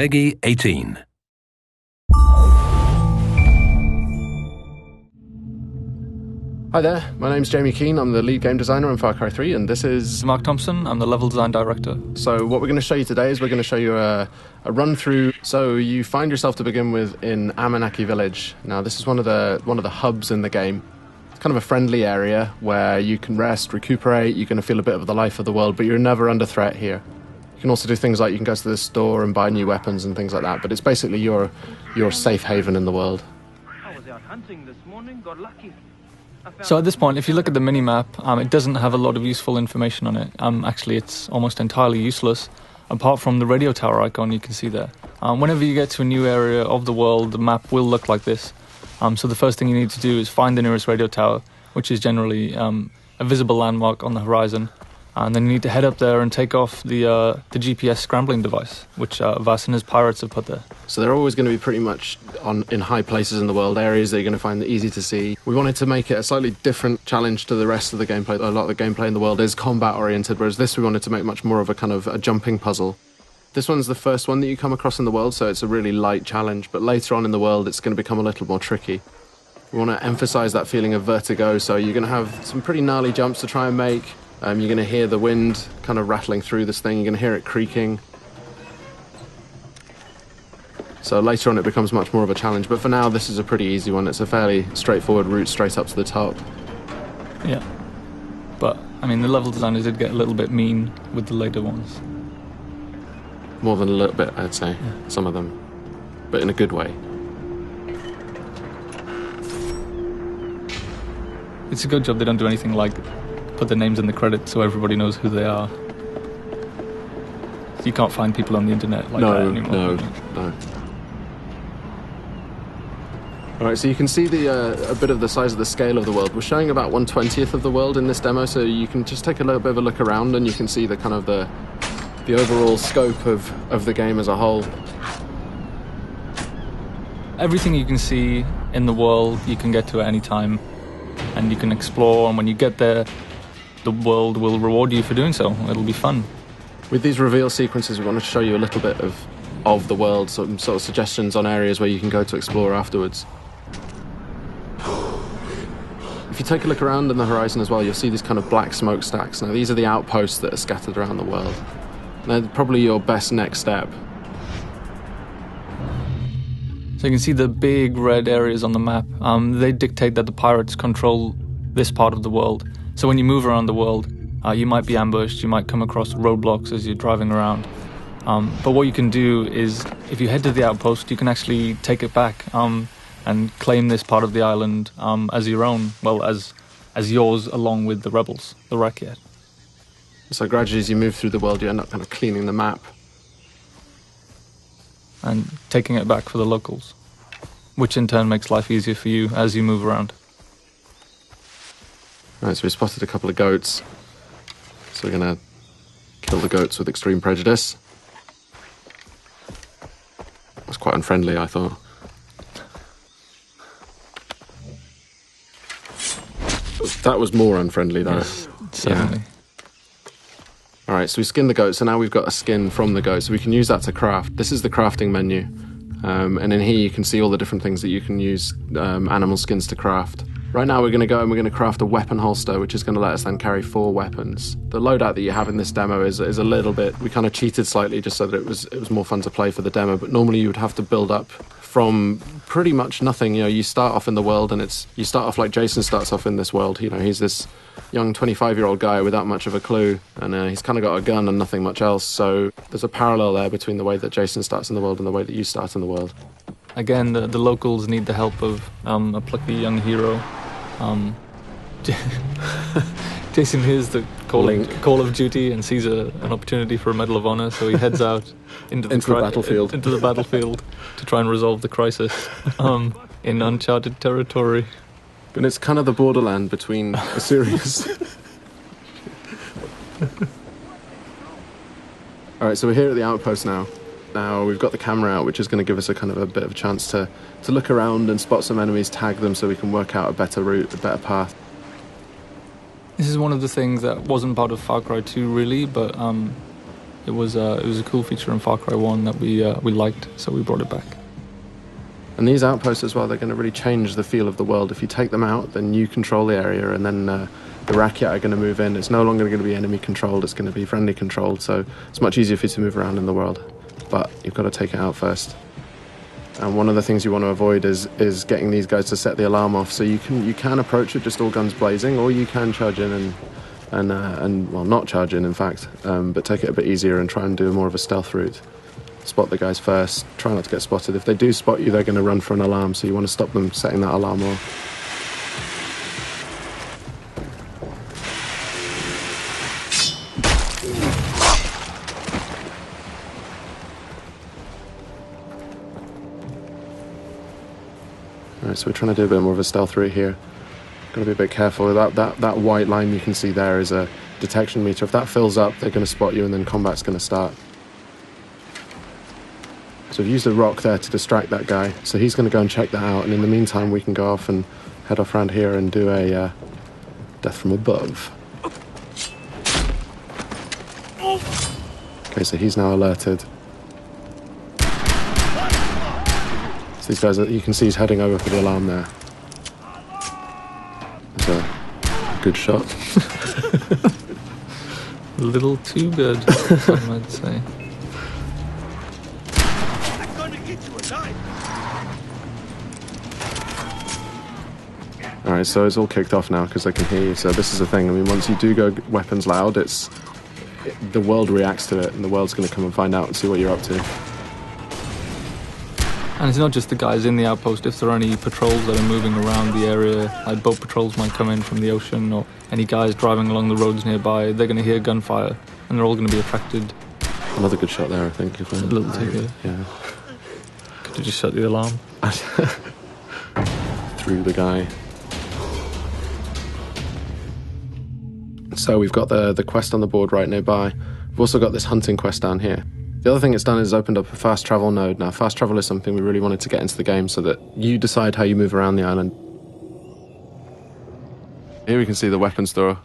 Peggy 18. Hi there, my name's Jamie Keane, I'm the lead game designer on Far Cry 3, and this is Mark Thompson, I'm the level design director. So what we're going to show you today is we're going to show you a run through. So you find yourself to begin with in Amanaki Village. Now this is one of the hubs in the game. It's kind of a friendly area where you can rest, recuperate, you're going to feel a bit of the life of the world, but you're never under threat here. You can also do things like you can go to the store and buy new weapons and things like that, but it's basically your safe haven in the world. I was out hunting this morning, got lucky. So at this point, if you look at the mini-map, it doesn't have a lot of useful information on it. Actually, it's almost entirely useless, apart from the radio tower icon you can see there. Whenever you get to a new area of the world, the map will look like this. So the first thing you need to do is find the nearest radio tower, which is generally a visible landmark on the horizon. And then you need to head up there and take off the GPS scrambling device, which Vass and his pirates have put there. So they're always going to be pretty much in high places in the world, areas that you're going to find easy to see. We wanted to make it a slightly different challenge to the rest of the gameplay. A lot of the gameplay in the world is combat-oriented, whereas this we wanted to make much more of a kind of a jumping puzzle. This one's the first one that you come across in the world, so it's a really light challenge, but later on in the world it's going to become a little more tricky. We want to emphasise that feeling of vertigo, so you're going to have some pretty gnarly jumps to try and make. You're going to hear the wind kind of rattling through this thing. You're going to hear it creaking. So later on it becomes much more of a challenge. But for now, this is a pretty easy one. It's a fairly straightforward route straight up to the top. Yeah. But, I mean, the level designers did get a little bit mean with the later ones. More than a little bit, I'd say. Yeah. Some of them. But in a good way. It's a good job they don't do anything like put their names in the credits so everybody knows who they are. You can't find people on the internet like that anymore. No. Alright, so you can see a bit of the size of the scale of the world. We're showing about 1/20th of the world in this demo, so you can just take a little bit of a look around and you can see the kind of the overall scope of the game as a whole. Everything you can see in the world you can get to at any time, and you can explore, and when you get there the world will reward you for doing so. It'll be fun. With these reveal sequences, we want to show you a little bit of the world, some sort of suggestions on areas where you can go to explore afterwards. If you take a look around on the horizon as well, you'll see these kind of black smokestacks. Now, these are the outposts that are scattered around the world. They're probably your best next step. So you can see the big red areas on the map. They dictate that the pirates control this part of the world. So when you move around the world, you might be ambushed, you might come across roadblocks as you're driving around. But what you can do is, if you head to the outpost, you can actually take it back and claim this part of the island as your own, well, as yours, along with the rebels, the Rakyat. So gradually as you move through the world, you end up kind of cleaning the map. And taking it back for the locals, which in turn makes life easier for you as you move around. Right, so we spotted a couple of goats. So we're going to kill the goats with extreme prejudice. That was quite unfriendly, I thought. That was more unfriendly, though. Yes, certainly. Yeah. Alright, so we skinned the goat, so now we've got a skin from the goat, so we can use that to craft. This is the crafting menu. And in here you can see all the different things that you can use animal skins to craft. Right now we're going to go and we're going to craft a weapon holster, which is going to let us then carry 4 weapons. The loadout that you have in this demo is a little bit... We kind of cheated slightly just so that it was more fun to play for the demo, but normally you would have to build up from pretty much nothing. You know, you start off in the world and you start off like Jason starts off in this world. You know, he's this young 25-year-old guy without much of a clue, and he's kind of got a gun and nothing much else, so there's a parallel there between the way that Jason starts in the world and the way that you start in the world. Again, the locals need the help of a plucky young hero. Jason hears the call of duty and sees an opportunity for a Medal of Honor, so he heads out into the battlefield to try and resolve the crisis in uncharted territory. And it's kind of the borderland between a series. Alright, so we're here at the outpost now. Now we've got the camera out, which is going to give us a kind of a bit of a chance to look around and spot some enemies, tag them so we can work out a better route, a better path. This is one of the things that wasn't part of Far Cry 2 really, but it It was a cool feature in Far Cry 1 that we liked, so we brought it back. And these outposts as well, they're going to really change the feel of the world. If you take them out, then you control the area, and then the Rakyat are going to move in. It's no longer going to be enemy controlled, it's going to be friendly controlled, so it's much easier for you to move around in the world. But you've got to take it out first. And one of the things you want to avoid is getting these guys to set the alarm off. So you can approach it just all guns blazing, or you can charge in and well, not charge in fact, but take it a bit easier and try and do more of a stealth route. Spot the guys first, try not to get spotted. If they do spot you, they're going to run for an alarm, so you want to stop them setting that alarm off. Alright, so we're trying to do a bit more of a stealth route here. Got to be a bit careful. That white line you can see there is a detection meter. If that fills up, they're going to spot you and then combat's going to start. So we've used a rock there to distract that guy. So he's going to go and check that out. And in the meantime, we can go off and head off around here and do a death from above. Okay, so he's now alerted. So these guys, you can see he's heading over for the alarm there. That's a good shot. A little too good, some might say. Alright, so it's all kicked off now because they can hear you. So this is the thing. I mean, once you do go weapons loud, the world reacts to it, and the world's going to come and find out and see what you're up to. And it's not just the guys in the outpost. If there are any patrols that are moving around the area, like boat patrols might come in from the ocean, or any guys driving along the roads nearby, they're going to hear gunfire, and they're all going to be attracted. Another good shot there, I think. If a little too good. Yeah. Could you just set the alarm? Through the guy. So we've got the quest on the board right nearby. We've also got this hunting quest down here. The other thing it's done is opened up a fast travel node. Now, fast travel is something we really wanted to get into the game so that you decide how you move around the island. Here we can see the weapon store.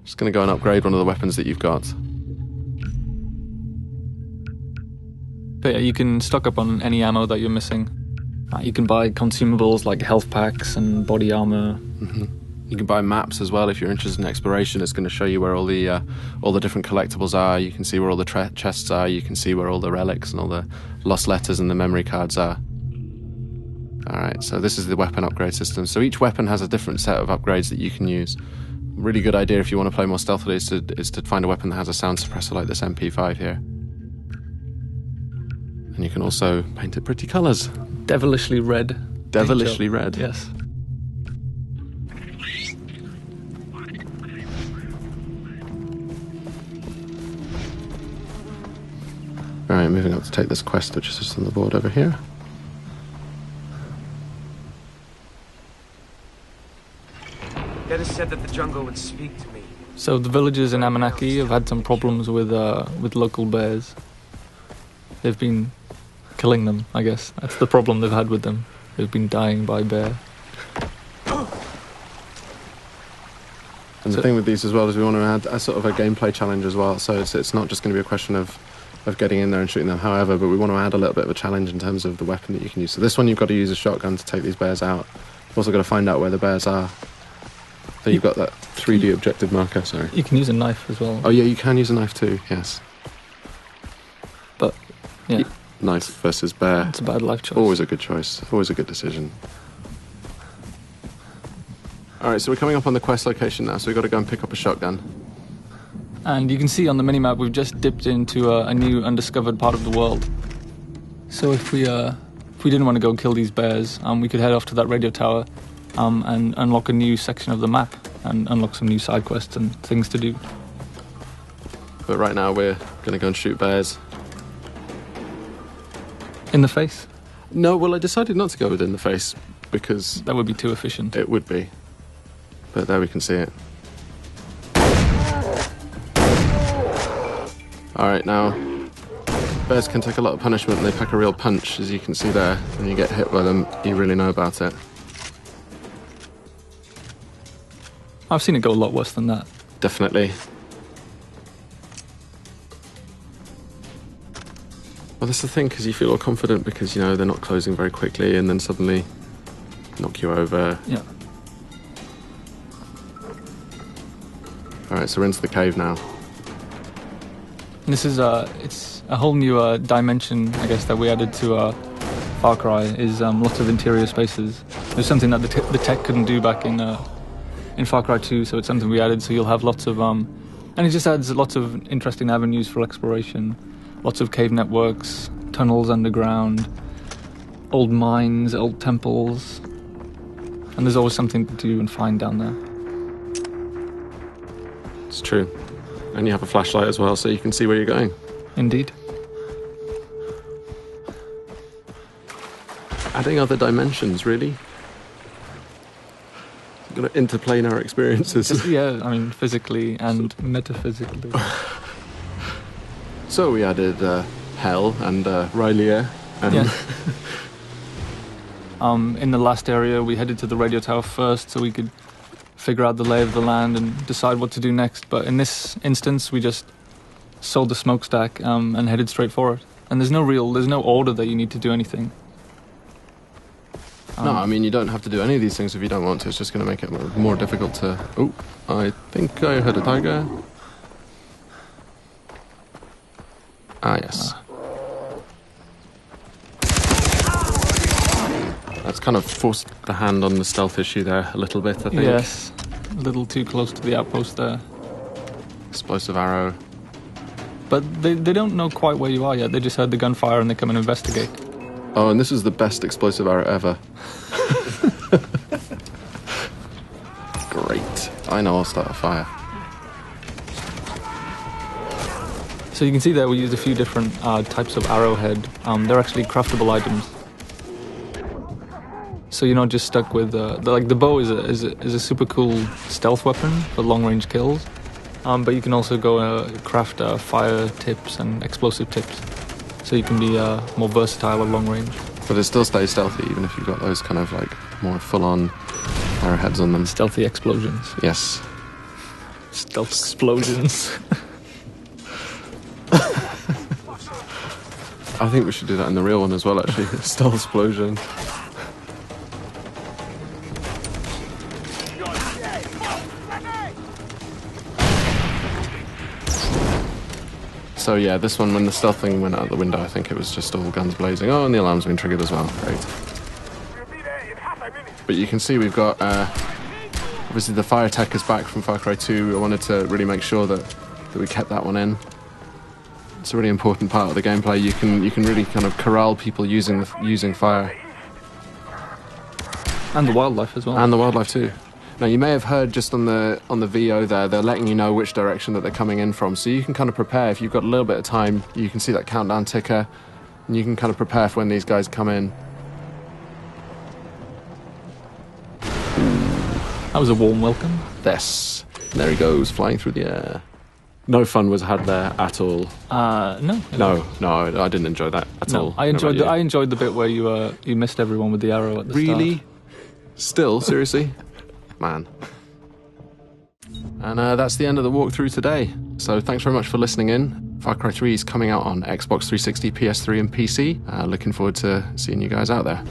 Just going to go and upgrade one of the weapons that you've got. But yeah, you can stock up on any ammo that you're missing. You can buy consumables like health packs and body armor. Mm-hmm. You can buy maps as well if you're interested in exploration. It's going to show you where all the different collectibles are. You can see where all the chests are. You can see where all the relics and all the lost letters and the memory cards are. Alright, so this is the weapon upgrade system. So each weapon has a different set of upgrades that you can use. Really good idea if you want to play more stealthily is to find a weapon that has a sound suppressor like this MP5 here. And you can also paint it pretty colours. Devilishly red. Devilishly red. Yes. Alright, moving on to take this quest, which is just on the board over here. Dennis said that the jungle would speak to me. So the villagers in Amanaki have had some problems with local bears. They've been killing them, I guess. That's the problem they've had with them. They've been dying by bear. And the thing with these as well is we want to add a sort of a gameplay challenge as well. So it's not just going to be a question of getting in there and shooting them, however, but we want to add a little bit of a challenge in terms of the weapon that you can use. So this one you've got to use a shotgun to take these bears out. You've also got to find out where the bears are. So you've got that 3D objective marker, sorry. You can use a knife as well. Oh yeah, you can use a knife too, yes. But, yeah. Knife versus bear. It's a bad life choice. Always a good choice, always a good decision. Alright, so we're coming up on the quest location now, so we've got to go and pick up a shotgun. And you can see on the minimap we've just dipped into a new undiscovered part of the world. So if we didn't want to go kill these bears, we could head off to that radio tower and unlock a new section of the map and unlock some new side quests and things to do. But right now we're going to go and shoot bears. In the face? No, well I decided not to go with in the face because... That would be too efficient. It would be. But there we can see it. Alright, now, bears can take a lot of punishment and they pack a real punch, as you can see there. When you get hit by them, you really know about it. I've seen it go a lot worse than that. Definitely. Well, that's the thing, because you feel all confident because, you know, they're not closing very quickly and then suddenly knock you over. Yeah. All right, so we're into the cave now. This is it's a whole new dimension, I guess, that we added to Far Cry, is lots of interior spaces. There's something that the tech couldn't do back in Far Cry 2, so it's something we added, so you'll have lots of... and it just adds lots of interesting avenues for exploration. Lots of cave networks, tunnels underground, old mines, old temples. And there's always something to do and find down there. It's true. And you have a flashlight as well, so you can see where you're going. Indeed. Adding other dimensions, really? Got to interplanar experiences. Yeah, I mean, physically and metaphysically. So we added Hell and Rylea. And Yeah. In the last area, we headed to the radio tower first so we could figure out the lay of the land and decide what to do next. But in this instance, we just sold the smokestack and headed straight for it. And there's no order that you need to do anything. No, I mean, you don't have to do any of these things if you don't want to. It's just going to make it more difficult to... Oh, I think I heard a tiger. Ah, yes. That's kind of forced the hand on the stealth issue there a little bit, I think. Yes, a little too close to the outpost there. Explosive arrow. But they don't know quite where you are yet. They just heard the gunfire and they come and investigate. Oh, and this is the best explosive arrow ever. Great. I know I'll start a fire. So you can see there we used a few different types of arrowhead. They're actually craftable items. So you're not just stuck with the bow is a super cool stealth weapon for long range kills. But you can also go craft fire tips and explosive tips. So you can be more versatile at long range. But it still stays stealthy, even if you've got those kind of like more full-on arrowheads on them. Stealthy explosions. Yes. Stealth explosions. I think we should do that in the real one as well, actually. Stealth explosion. So yeah, this one, when the stealth thing went out the window, I think it was just all guns blazing. Oh, and the alarm's been triggered as well. Great. But you can see we've got, obviously the fire tech is back from Far Cry 2. I wanted to really make sure that we kept that one in. It's a really important part of the gameplay. You can really kind of corral people using fire. And the wildlife as well. And the wildlife too. Now, you may have heard just on the VO there, they're letting you know which direction that they're coming in from. So you can kind of prepare. If you've got a little bit of time, you can see that countdown ticker, and you can kind of prepare for when these guys come in. That was a warm welcome. Yes. And there he goes, flying through the air. No fun was had there at all. No. No, I didn't enjoy that at all. I enjoyed the bit where you missed everyone with the arrow at the start. Really? Still? Seriously? Man. And that's the end of the walkthrough today. So thanks very much for listening in. Far Cry 3 is coming out on Xbox 360, PS3 and PC. Looking forward to seeing you guys out there.